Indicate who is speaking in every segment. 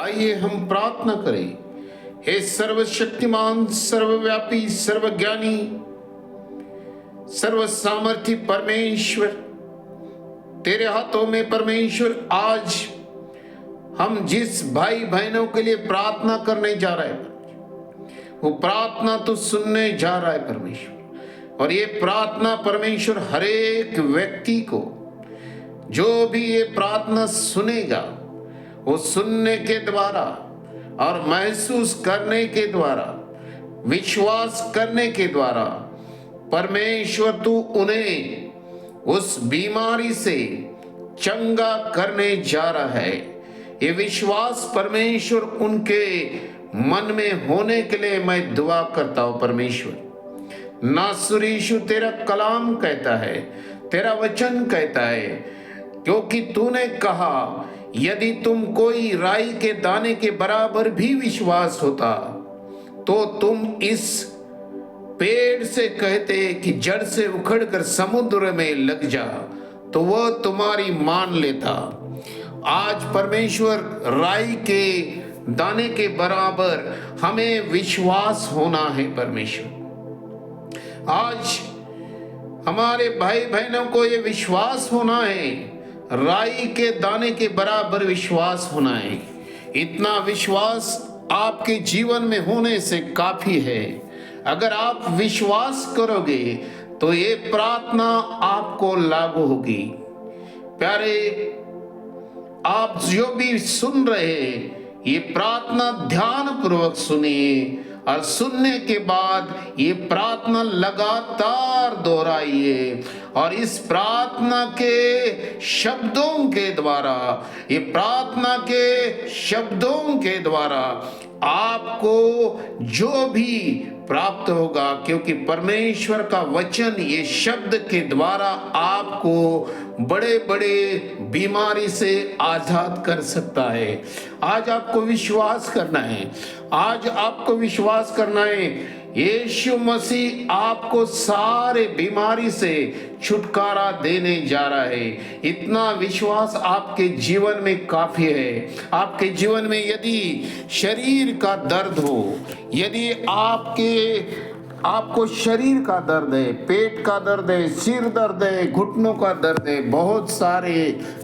Speaker 1: आइए हम प्रार्थना करें। हे सर्वशक्तिमान, सर्वव्यापी, सर्वज्ञानी, सर्व सामर्थी परमेश्वर, तेरे हाथों में परमेश्वर आज हम जिस भाई बहनों के लिए प्रार्थना करने जा रहे हैं, वो प्रार्थना तो सुनने जा रहा है परमेश्वर। और ये प्रार्थना परमेश्वर हर एक व्यक्ति को, जो भी ये प्रार्थना सुनेगा, वो सुनने के द्वारा और महसूस करने के द्वारा, विश्वास करने के द्वारा परमेश्वर तू उन्हें उस बीमारी से चंगा करने जा रहा है। ये विश्वास परमेश्वर उनके मन में होने के लिए मैं दुआ करता हूं परमेश्वर। नासरी यीशु, तेरा कलाम कहता है, तेरा वचन कहता है, क्योंकि तूने कहा यदि तुम कोई राई के दाने के बराबर भी विश्वास होता तो तुम इस पेड़ से कहते कि जड़ से उखड़कर समुद्र में लग जा, तो वह तुम्हारी मान लेता। आज परमेश्वर राई के दाने के बराबर हमें विश्वास होना है परमेश्वर। आज हमारे भाई बहनों को ये विश्वास होना है, राई के दाने के बराबर विश्वास होना है। इतना विश्वास आपके जीवन में होने से काफी है। अगर आप विश्वास करोगे तो ये प्रार्थना आपको लागू होगी। प्यारे, आप जो भी सुन रहे हैं, ये प्रार्थना ध्यान पूर्वक सुनिए और सुनने के बाद ये प्रार्थना लगातार दोहराइए। और इस प्रार्थना के शब्दों के द्वारा, ये प्रार्थना के शब्दों के द्वारा आपको जो भी प्राप्त होगा, क्योंकि परमेश्वर का वचन ये शब्द के द्वारा आपको बड़े बड़े बीमारी से आजाद कर सकता है। आज आपको विश्वास करना है, आज आपको विश्वास करना है। यीशु मसीह आपको सारे बीमारी से छुटकारा देने जा रहा है। इतना विश्वास आपके जीवन में काफी है। आपके जीवन में यदि शरीर का दर्द हो, यदि आपको शरीर का दर्द है, पेट का दर्द है, सिर दर्द है, घुटनों का दर्द है, बहुत सारे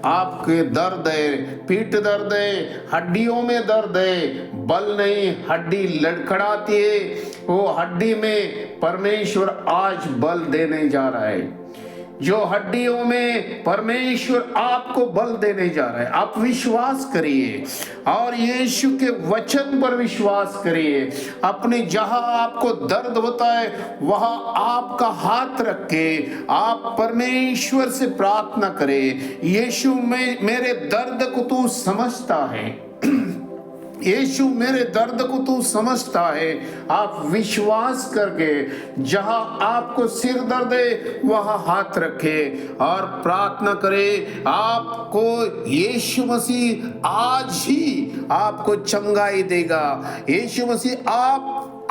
Speaker 1: आपके दर्द है, पीठ दर्द है, हड्डियों में दर्द है, बल नहीं, हड्डी लड़खड़ाती है, वो हड्डी में परमेश्वर आज बल देने जा रहा है। जो हड्डियों में परमेश्वर आपको बल देने जा रहा है, आप विश्वास करिए और यीशु के वचन पर विश्वास करिए। अपने जहां आपको दर्द होता है वहां आपका हाथ रख के आप परमेश्वर से प्रार्थना करें। यीशु में मेरे दर्द को तू समझता है, यीशु मेरे दर्द को तू समझता है। आप विश्वास करके जहां आपको सिर दर्द है वहां हाथ रखे और प्रार्थना करें। आपको यीशु मसीह आज ही आपको चंगाई देगा। यीशु मसीह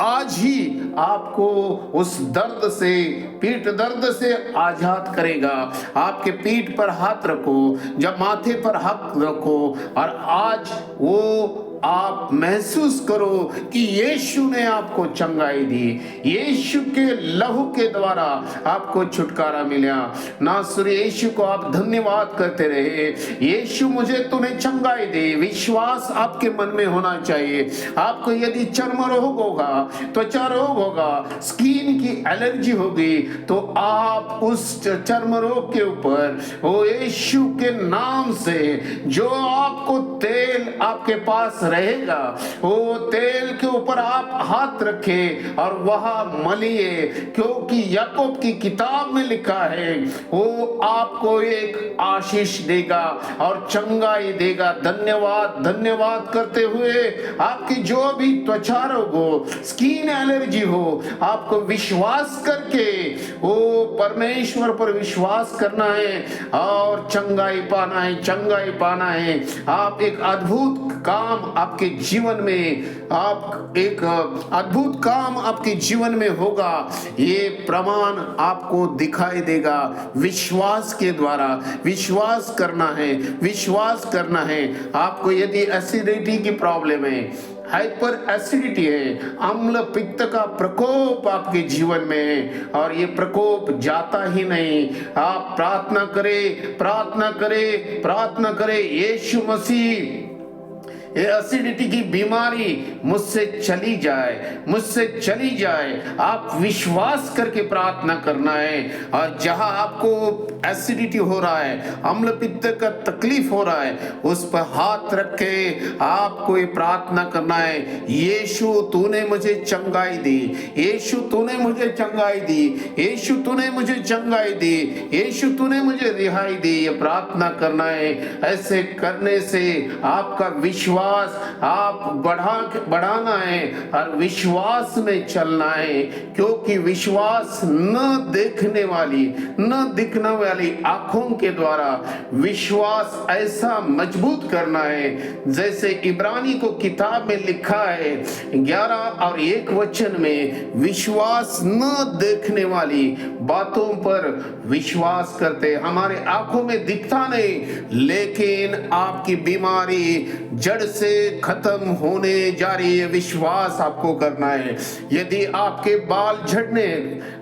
Speaker 1: आज ही आपको उस दर्द से, पीठ दर्द से आजाद करेगा। आपके पीठ पर हाथ रखो, जब माथे पर हाथ रखो और आज वो आप महसूस करो कि यीशु ने आपको चंगाई दी, यीशु के लहू के द्वारा आपको छुटकारा मिला। नासरी यीशु को आप धन्यवाद करते रहे, यीशु मुझे तूने चंगाई दी। विश्वास आपके मन में होना चाहिए। आपको यदि चर्म रोग होगा, त्वचा रोग होगा, स्किन की एलर्जी होगी, तो आप उस चर्म रोग के ऊपर वो यीशु के नाम से जो आपको तेल आपके पास रहेगा, वो तेल के ऊपर आप हाथ रखें और वहां मलिए, क्योंकि याकूब की किताब में लिखा है वो आपको एक आशीष देगा और चंगाई देगा। धन्यवाद, धन्यवाद करते हुए आपकी जो भी त्वचा रोग हो, स्किन एलर्जी हो, आपको विश्वास करके वो परमेश्वर पर विश्वास करना है और चंगाई पाना है, चंगाई पाना है। आप एक अद्भुत काम आपके जीवन में, आप एक अद्भुत काम आपके जीवन में होगा। ये प्रमाण आपको दिखाई देगा। विश्वास के द्वारा, विश्वास करना है, विश्वास करना है। आपको यदि एसिडिटी की प्रॉब्लम है, हाइपर एसिडिटी है, अम्ल पित्त का प्रकोप आपके जीवन में है और ये प्रकोप जाता ही नहीं, आप प्रार्थना करें, प्रार्थना करें, प्रार्थना करें, यीशु मसीह ये एसिडिटी की बीमारी मुझसे चली जाए, मुझसे चली जाए। आप विश्वास करके प्रार्थना करना है। और जहां आपको एसिडिटी हो रहा है, अम्ल पित्त का तकलीफ हो रहा है, उस पर हाथ रख के आपको ये प्रार्थना करना है, यीशु तूने मुझे चंगाई दी, यीशु तूने मुझे चंगाई दी, यीशु तूने मुझे चंगाई दी, यीशु तूने मुझे रिहाई दी। ये प्रार्थना करना है। ऐसे करने से आपका विश्वास आप बढ़ाना है और विश्वास में चलना है, क्योंकि विश्वास न देखने वाली, न दिखने वाली आंखों के द्वारा विश्वास ऐसा मजबूत करना है, जैसे इब्रानी को किताब में लिखा है 11 और 1 वचन में, विश्वास न देखने वाली बातों पर विश्वास करते। हमारे आंखों में दिखता नहीं, लेकिन आपकी बीमारी जड़ से खत्म होने जा रही है। विश्वास आपको करना है। यदि आपके बाल झड़ने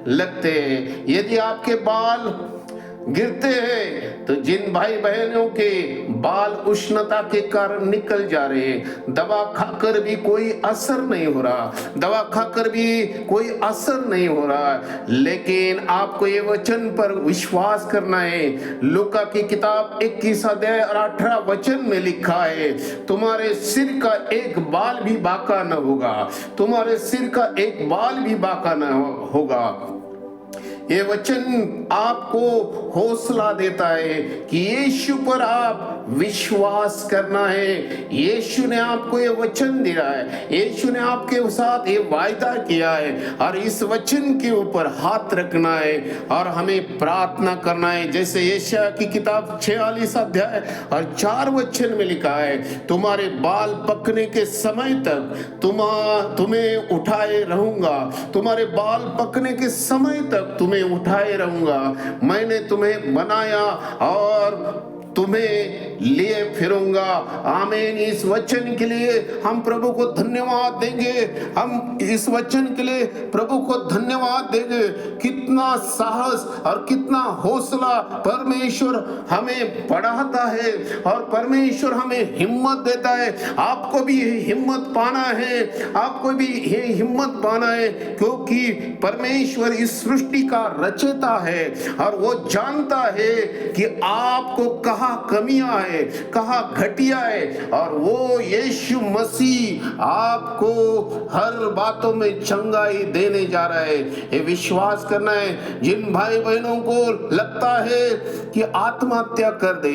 Speaker 1: लगते हैं, यदि आपके बाल गिरते हैं, तो जिन भाई बहनों के बाल उष्णता के कारण निकल जा रहे हैं, दवा खाकर भी कोई असर नहीं हो रहा, दवा खाकर भी कोई असर नहीं हो रहा, लेकिन आपको ये वचन पर विश्वास करना है। लूका की किताब 21 अध्याय और 18 वचन में लिखा है, तुम्हारे सिर का एक बाल भी बाका न होगा, तुम्हारे सिर का एक बाल भी बाका न होगा। ये वचन आपको हौसला देता है कि यीशु पर आप विश्वास करना है। यीशु ने आपको ये वचन दिया है, यीशु ने आपके साथ ये वायदा किया है और इस वचन के ऊपर हाथ रखना है और हमें प्रार्थना करना है। जैसे यशायाह की किताब 46 अध्याय और 4 वचन में लिखा है, तुम्हारे बाल पकने के समय तक तुम्हें उठाए रहूंगा, तुम्हारे बाल पकने के समय तक तुम्हें उठाए रहूंगा। मैंने तुम्हें बनाया और तुम्हें लिए फिरूंगा। आमीन। इस वचन के लिए हम प्रभु को धन्यवाद देंगे, हम इस वचन के लिए प्रभु को धन्यवाद देंगे। कितना साहस और कितना हौसला परमेश्वर हमें बढ़ाता है और परमेश्वर हमें हिम्मत देता है। आपको भी हिम्मत पाना है, आपको भी ये हिम्मत पाना है, क्योंकि परमेश्वर इस सृष्टि का रचयिता है और वो जानता है कि आपको कहाँ कमियां है, कहाँ घटिया है, और वो यीशु मसीह आपको हर बातों में चंगाई देने जा रहा है। ये विश्वास करना है। जिन भाई बहनों को लगता है कि आत्महत्या कर दे,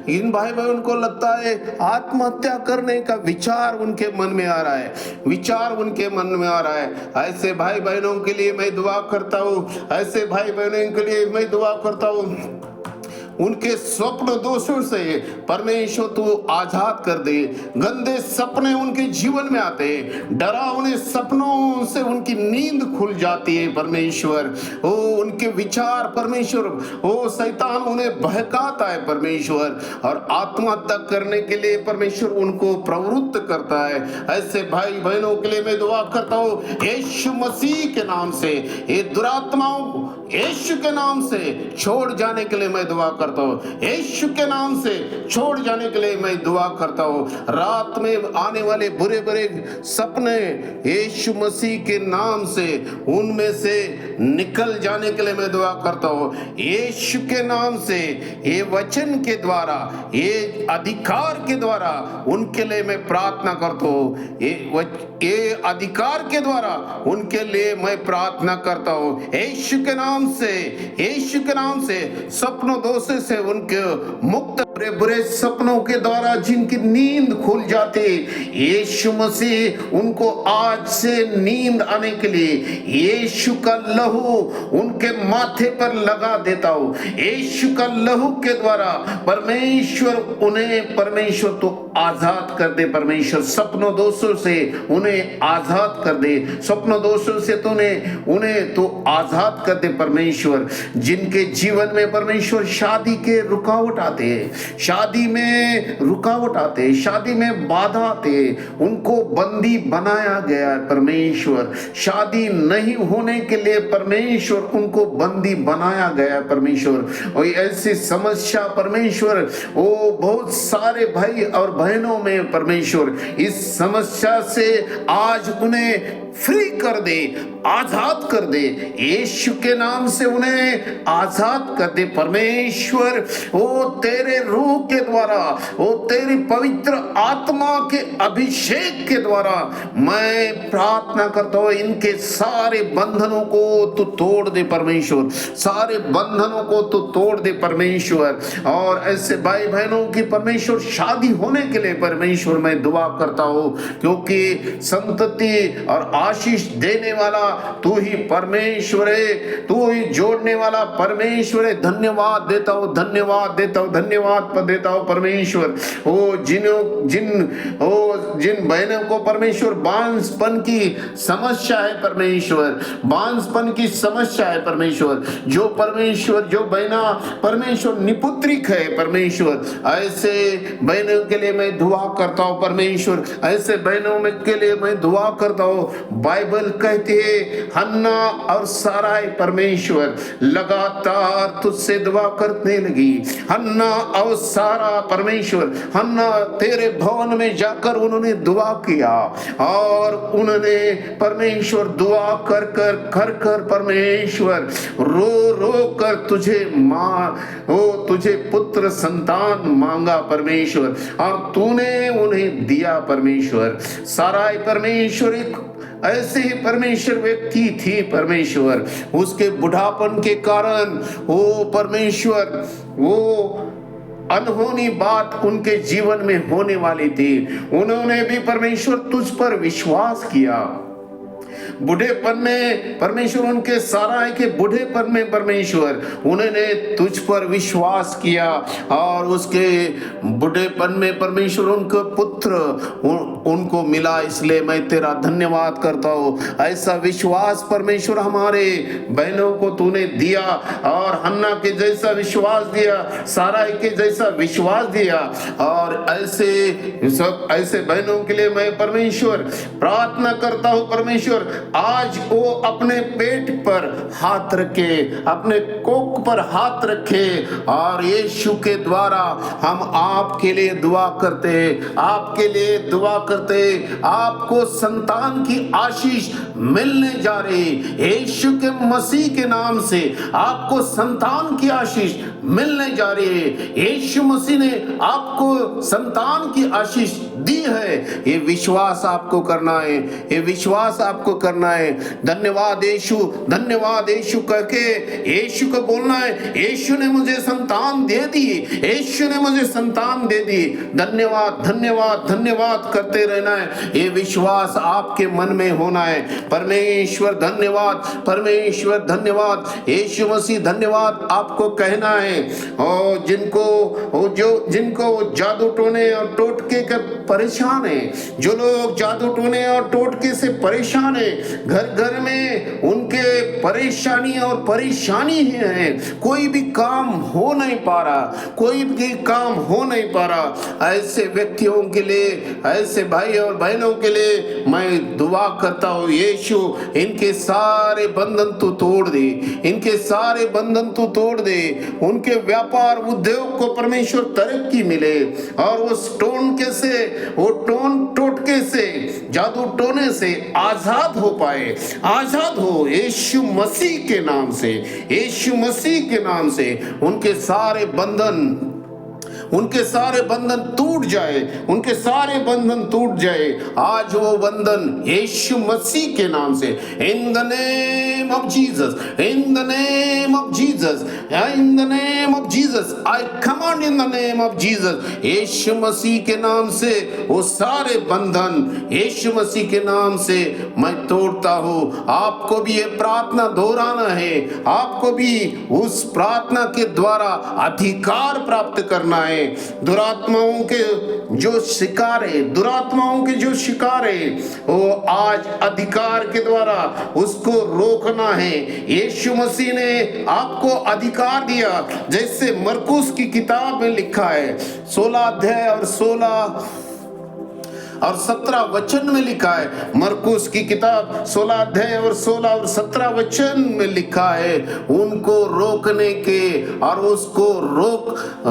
Speaker 1: इन भाई बहनों को लगता है आत्महत्या करने का विचार उनके मन में आ रहा है, विचार उनके मन में आ रहा है, ऐसे भाई बहनों के लिए मैं दुआ करता हूँ, ऐसे भाई बहनों के लिए मैं दुआ करता हूँ। उनके स्वप्न दोषों से परमेश्वर तू आजाद कर दे। गंदे सपने उनके जीवन में आते, डरावने सपनों से उनकी नींद खुल जाती है परमेश्वर। ओ उनके विचार परमेश्वर, ओ शैतान उन्हें बहकाता है परमेश्वर, और आत्महत्या करने के लिए परमेश्वर उनको प्रवृत्त करता है। ऐसे भाई बहनों के लिए मैं दुआ करता हूँ, यीशु मसीह के नाम से ये दुरात्माओं यीशु के नाम से छोड़ जाने के लिए मैं दुआ करता हूँ। यीशु के नाम से छोड़ जाने के लिए मैं दुआ करता हूँ। रात में आने वाले बुरे बुरे सपने यीशु मसीह के नाम से उनमें से निकल जाने के लिए मैं दुआ करता हूँ। यीशु के नाम से ये वचन के द्वारा, ये अधिकार के द्वारा उनके लिए मैं प्रार्थना करता हूँ। ये अधिकार के द्वारा उनके लिए मैं प्रार्थना करता हूँ। यीशु के नाम से, यीशु के नाम से सपनों दोषों से उनके मुक्त, बुरे बुरे सपनों के द्वारा जिनकी नींद खुल जाती, यीशु मसीह उनको आज से नींद आने के लिए यीशु का लहू उनके माथे पर लगा देता हूँ। यीशु का लहू के द्वारा परमेश्वर उन्हें, परमेश्वर तो आजाद कर दे परमेश्वर, सपनों दोषों से उन्हें आजाद कर दे, सपनों दोषों से उन्हें तो आजाद कर दे परमेश्वर। जिनके जीवन में परमेश्वर शादी के रुकावट आते हैं, शादी में रुकावट आते हैं, शादी में बाधा आते हैं, उनको बंदी बनाया गया है परमेश्वर। शादी नहीं होने के लिए परमेश्वर उनको बंदी बनाया गया है परमेश्वर। और ऐसी समस्या परमेश्वर वो बहुत सारे भाई और बहनों में परमेश्वर इस समस्या से आज उन्हें फ्री कर दे, आजाद कर दे, यीशु के नाम से उन्हें आजाद कर दे परमेश्वर। वो तेरे रूह के द्वारा, वो तेरी पवित्र आत्मा के अभिषेक के द्वारा मैं प्रार्थना करता हूँ, इनके सारे बंधनों को तू तोड़ दे परमेश्वर, सारे बंधनों को तू तोड़ दे परमेश्वर। और ऐसे भाई बहनों की परमेश्वर शादी होने के लिए परमेश्वर मैं दुआ करता हूँ, क्योंकि संतति और आशीष देने वाला तू ही परमेश्वर है, तू ही जोड़ने वाला परमेश्वर है। धन्यवाद देता हूँ, धन्यवाद देता हूँ, धन्यवाद देता हूँ परमेश्वर। जिन बहनों को परमेश्वर बांझपन की समस्या है परमेश्वर, बांझपन की समस्या है परमेश्वर, जो परमेश्वर जो बहना परमेश्वर निपुत्रिक है परमेश्वर, ऐसे बहनों के लिए मैं दुआ करता हूँ परमेश्वर, ऐसे बहनों में के लिए मैं दुआ करता हूँ। बाइबल कहती है हन्ना और साराय परमेश्वर लगातार तुझसे दुआ करने लगी। हन्ना और सारा परमेश्वर, हन्ना तेरे भवन में जाकर उन्होंने दुआ किया और उन्होंने परमेश्वर दुआ कर कर परमेश्वर रो रो कर तुझे पुत्र संतान मांगा परमेश्वर, और तूने उन्हें दिया परमेश्वर। साराय परमेश्वर एक ऐसे ही परमेश्वर व्यक्ति थी परमेश्वर, उसके बुढ़ापन के कारण वो परमेश्वर वो अनहोनी बात उनके जीवन में होने वाली थी। उन्होंने भी परमेश्वर तुझ पर विश्वास किया। बुढ़ेपन में परमेश्वर उनके साराय के बुढ़ेपन में परमेश्वर उन्होंने तुझ पर विश्वास किया, और उसके बुढ़ेपन में परमेश्वर उनका पुत्र उनको मिला। इसलिए मैं तेरा धन्यवाद करता हूँ। ऐसा विश्वास परमेश्वर हमारे बहनों को तूने दिया, और हन्ना के जैसा विश्वास दिया, साराय के जैसा विश्वास दिया। और ऐसे बहनों के लिए मैं परमेश्वर प्रार्थना करता हूँ परमेश्वर, आज वो अपने पेट पर हाथ रखे, अपने कोख पर हाथ रखे, और यीशु के द्वारा हम आपके लिए दुआ करते, आपके लिए दुआ करते। आपको संतान की आशीष मिलने जा रही, यीशु के मसीह के नाम से आपको संतान की आशीष मिलने जा रही है। यीशु मसीह ने आपको संतान की आशीष दी है। ये विश्वास आपको करना है, ये विश्वास आपको करना है। धन्यवाद यीशु, धन्यवाद यीशु करके यीशु को बोलना है, यीशु ने मुझे संतान दे दी, यीशु ने मुझे संतान दे दी। धन्यवाद धन्यवाद धन्यवाद करते रहना है। ये विश्वास आपके मन में होना है। परमेश्वर धन्यवाद, परमेश्वर धन्यवाद, यीशु मसीह धन्यवाद आपको कहना है। और जिनको जादू टोने और टोटके का परेशान है, जो लोग जादू टोने और टोटके से परेशान है, घर घर में उनके परेशानी और परेशानी ही है, कोई भी काम हो नहीं पा रहा, कोई भी काम हो नहीं पा रहा। ऐसे व्यक्तियों के लिए, ऐसे भाई और बहनों के लिए मैं दुआ करता हूँ, यीशु इनके सारे बंधन तू तोड़ दे, इनके सारे बंधन तू तोड़ दे। उनके व्यापार उद्योग को परमेश्वर तरक्की मिले, और वो टोटके से, जादू टोने से आजाद हो पाए, आजाद हो यीशु मसीह के नाम से, यीशु मसीह के नाम से उनके सारे बंधन टूट जाए, उनके सारे बंधन टूट जाए। आज वो बंधन यीशु मसीह के नाम से, in the name of Jesus, in the name of Jesus, in the name of Jesus, I command in the name of Jesus, यीशु मसीह के नाम से वो सारे बंधन यीशु मसीह के नाम से मैं तोड़ता हूँ। आपको भी ये प्रार्थना दोहराना है, आपको भी उस प्रार्थना के द्वारा अधिकार प्राप्त करना है। दुरात्माओं के जो शिकार है, दुरात्माओं के जो शिकार है, वो आज अधिकार के द्वारा उसको रोकना है। यीशु मसीह ने आपको अधिकार दिया, जैसे मरकुस की किताब में लिखा है 16 अध्याय और 16 और 17 वचन में लिखा है। मरकुस की किताब 16 अध्याय और 16 और 17 वचन में लिखा है, उनको रोकने के और उसको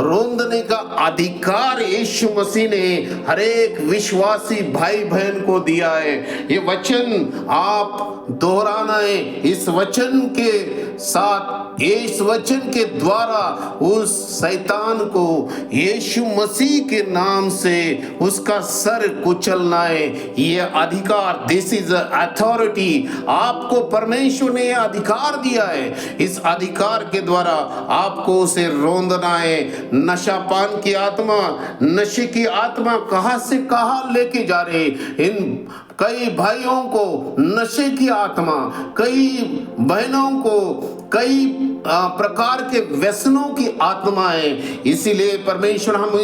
Speaker 1: रोंदने का अधिकार यीशु मसीह ने हर एक विश्वासी भाई बहन को दिया है। ये वचन आप दोहराना है। इस वचन के साथ, इस वचन के द्वारा उस शैतान को यीशु मसीह के नाम से उसका सर कुचलना है। ये अधिकार, दिस इज अथॉरिटी, आपको परमेश्वर ने यह अधिकार दिया है। इस अधिकार के द्वारा आपको उसे रोंदना है। नशापान की आत्मा, नशे की आत्मा कहां से कहां लेके जा रहे, इन कई भाइयों को नशे की आत्मा, कई बहनों को कई प्रकार के व्यसनों की आत्मा है। इसीलिए परमेश्वर हम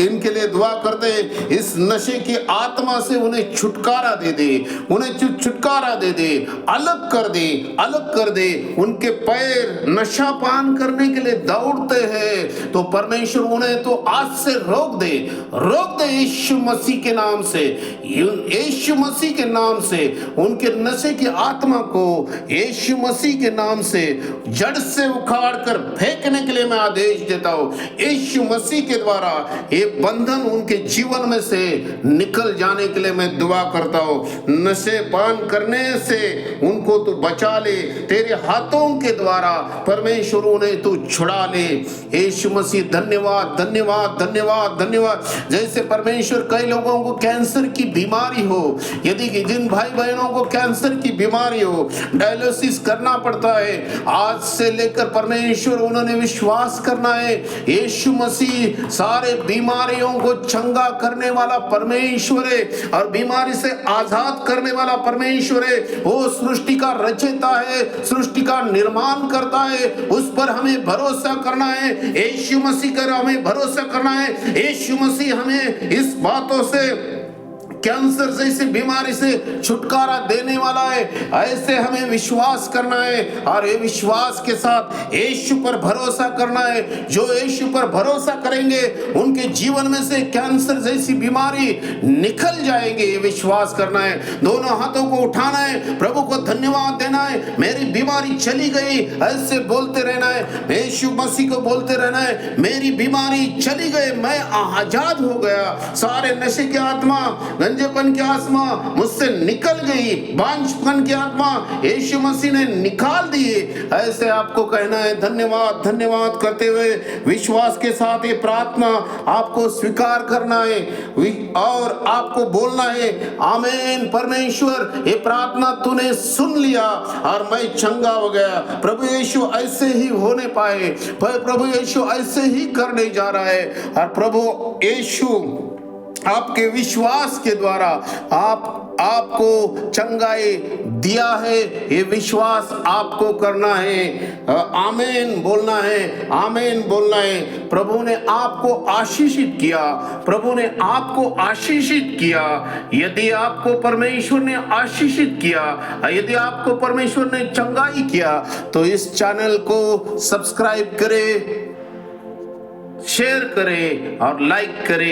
Speaker 1: इनके लिए दुआ करते हैं, इस नशे की आत्मा से उन्हें छुटकारा दे दे, उन्हें छुटकारा दे दे, अलग कर दे, अलग कर दे। उनके पैर नशा पान करने के लिए दौड़ते हैं, तो परमेश्वर उन्हें तो आज से रोक दे, रोक दे यीशु मसीह के नाम से, यीशु मसीह के नाम से। उनके नशे की आत्मा को यीशु मसीह के नाम से जड़ से उखाड़ कर फेंकने के लिए मैं आदेश देता हूं। यीशु मसीह के द्वारा ये बंधन उनके जीवन में से निकल जाने के लिए मैं दुआ करता हूं। नशे पान करने से उनको तू बचा ले, तेरे हाथों के द्वारा परमेश्वर उन्हें तू छुड़ा ले। यीशु मसीह धन्यवाद, धन्यवाद, धन्यवाद, धन्यवाद। जैसे परमेश्वर कई लोगों को कैंसर की बीमारी हो, यदि जिन भाई बहनों को कैंसर की बीमारी हो, डायलिसिस करना पड़ता है, आज से लेकर परमेश्वर उन्होंने विश्वास करना है। यीशु मसीह सारे बीमारियों को चंगा करने वाला परमेश्वर है और बीमारी से आजाद करने वाला परमेश्वर है। वो सृष्टि का रचयिता है, सृष्टि का निर्माण करता है, उस पर हमें भरोसा करना है। यीशु मसीह पर हमें भरोसा करना है। यीशु मसीह हमें इस बातों से, कैंसर जैसी बीमारी से छुटकारा देने वाला है, ऐसे हमें विश्वास करना है और ये विश्वास के साथ यीशु पर भरोसा करना है। जो यीशु पर भरोसा करेंगे उनके जीवन में से कैंसर जैसी बीमारी निकल जाएंगे, ये विश्वास करना है। दोनों हाथों को उठाना है, प्रभु को धन्यवाद देना है, मेरी बीमारी चली गई, ऐसे बोलते रहना है। यीशु मसीह को बोलते रहना है, मेरी बीमारी चली गई, मैं आजाद हो गया, सारे नशे की आत्मा, गंजेपन की आत्मा मुझसे निकल गई, बांझपन की आत्मा यीशु मसीह ने निकाल दी। ऐसे आपको कहना है, धन्यवाद, धन्यवाद करते हुए विश्वास के साथ ये प्रार्थना आपको स्वीकार करना है और आपको बोलना है, आमीन। परमेश्वर ये प्रार्थना तूने सुन लिया और मैं चंगा हो गया। प्रभु यीशु ऐसे ही होने पाए, प्रभु यीशु ऐसे ही करने जा रहा है और प्रभु यीशु आपके विश्वास के द्वारा आपको चंगाई दिया है। ये विश्वास आपको करना है, आमीन बोलना है, आमीन बोलना है। प्रभु ने आपको आशीषित किया, प्रभु ने आपको आशीषित किया। यदि आपको परमेश्वर ने आशीषित किया, यदि आपको परमेश्वर ने चंगाई किया, तो इस चैनल को सब्सक्राइब करें, शेयर करें और लाइक करें।